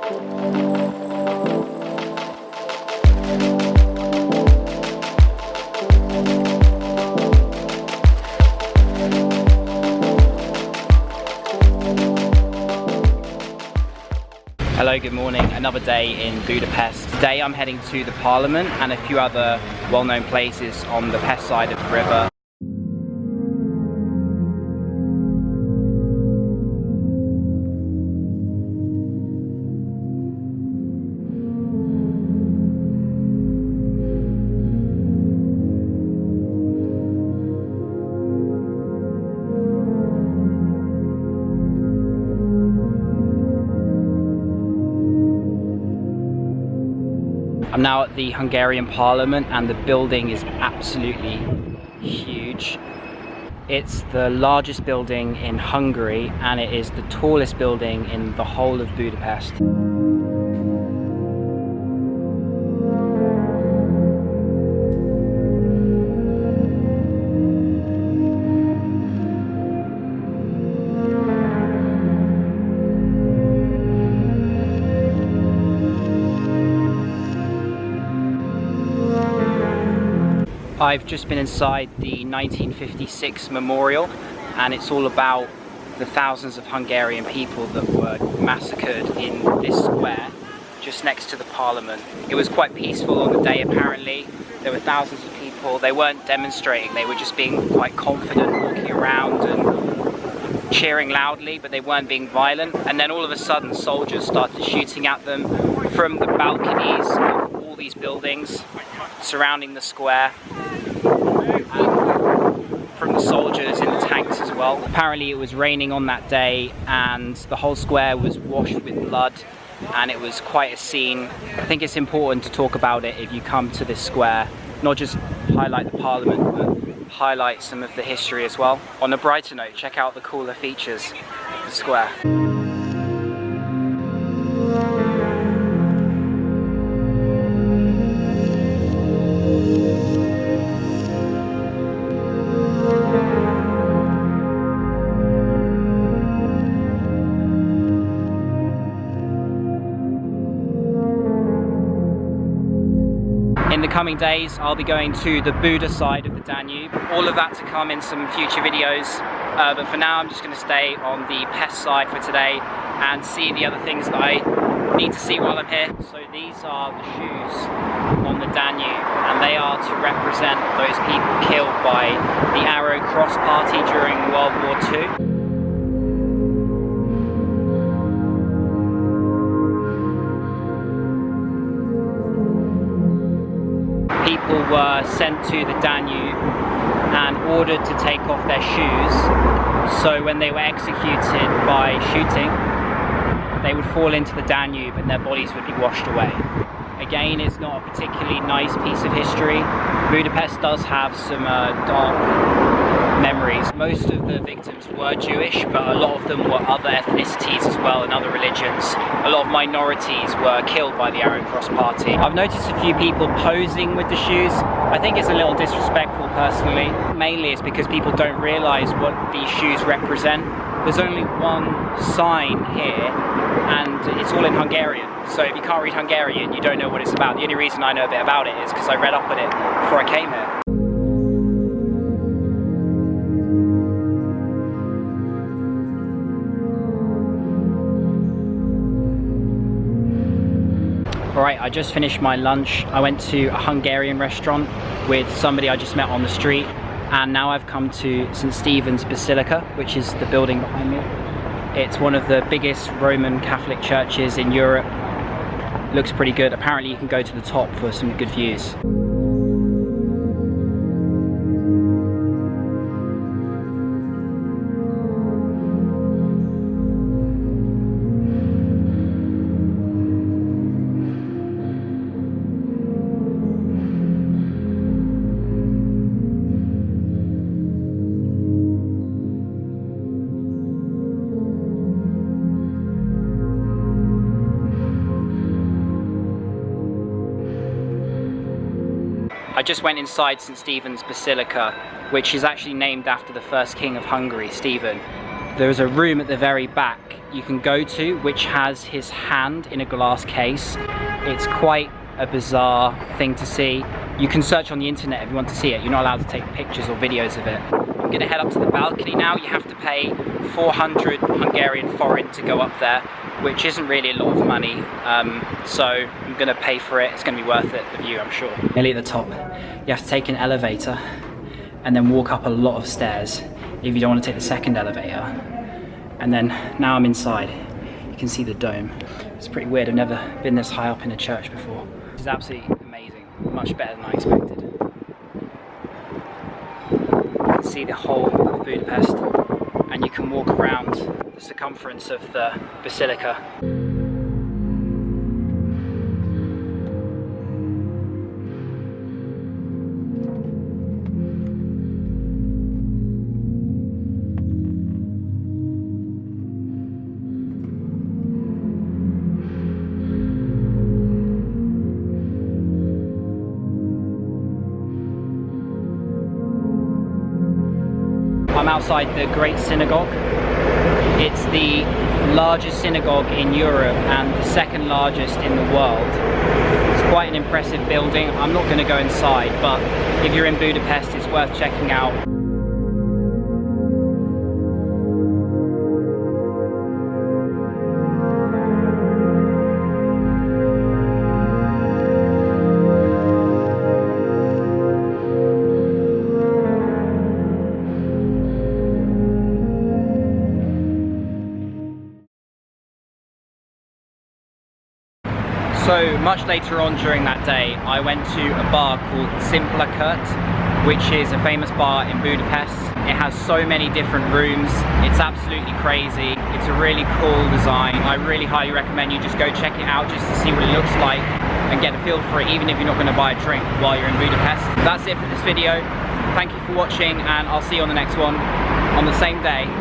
Hello, good morning. Another day in Budapest. Today I'm heading to the Parliament and a few other well-known places on the Pest side of the river. I'm now at the Hungarian Parliament and the building is absolutely huge. It's the largest building in Hungary and it is the tallest building in the whole of Budapest. I've just been inside the 1956 memorial and it's all about the thousands of Hungarian people that were massacred in this square just next to the Parliament. It was quite peaceful on the day apparently. There were thousands of people. They weren't demonstrating, they were just being quite confident, walking around and cheering loudly, but they weren't being violent. And then all of a sudden soldiers started shooting at them from the balconies of all these buildings surrounding the square, from the soldiers in the tanks as well. Apparently it was raining on that day and the whole square was washed with blood and it was quite a scene. I think it's important to talk about it if you come to this square, not just highlight the Parliament but highlight some of the history as well. On a brighter note, check out the cooler features of the square. In the coming days, I'll be going to the Buda side of the Danube. All of that to come in some future videos, but for now I'm just going to stay on the Pest side for today and see the other things that I need to see while I'm here. So these are the shoes on the Danube and they are to represent those people killed by the Arrow Cross Party during World War II. People were sent to the Danube and ordered to take off their shoes, so when they were executed by shooting, they would fall into the Danube and their bodies would be washed away. Again, it's not a particularly nice piece of history. Budapest does have some dark memories. Most of the victims were Jewish, but a lot of them were other ethnicities as well and other religions. A lot of minorities were killed by the Arrow Cross Party. I've noticed a few people posing with the shoes. I think it's a little disrespectful personally. Mainly it's because people don't realise what these shoes represent. There's only one sign here and it's all in Hungarian. So if you can't read Hungarian, you don't know what it's about. The only reason I know a bit about it is because I read up on it before I came here. Alright, I just finished my lunch. I went to a Hungarian restaurant with somebody I just met on the street, and now I've come to St. Stephen's Basilica, which is the building behind me. It's one of the biggest Roman Catholic churches in Europe. Looks pretty good. Apparently you can go to the top for some good views. I just went inside St. Stephen's Basilica, which is actually named after the first king of Hungary, Stephen. There's a room at the very back you can go to which has his hand in a glass case. It's quite a bizarre thing to see. You can search on the internet if you want to see it. You're not allowed to take pictures or videos of it. I'm gonna head up to the balcony now. You have to pay 400 Hungarian forint to go up there, which isn't really a lot of money. So I'm gonna pay for it. It's gonna be worth it, the view, I'm sure. Nearly at the top, you have to take an elevator and then walk up a lot of stairs if you don't want to take the second elevator. And then now I'm inside. You can see the dome. It's pretty weird. I've never been this high up in a church before. This is absolutely amazing. Much better than I expected. You can see the whole of Budapest, and you can walk around the circumference of the Basilica. I'm outside the Great Synagogue. It's the largest synagogue in Europe and the second largest in the world. It's quite an impressive building. I'm not going to go inside, but if you're in Budapest, it's worth checking out. So much later on during that day, I went to a bar called Basilica, which is a famous bar in Budapest. It has so many different rooms. It's absolutely crazy. It's a really cool design. I really highly recommend you just go check it out just to see what it looks like and get a feel for it, even if you're not going to buy a drink while you're in Budapest. That's it for this video. Thank you for watching, and I'll see you on the next one on the same day.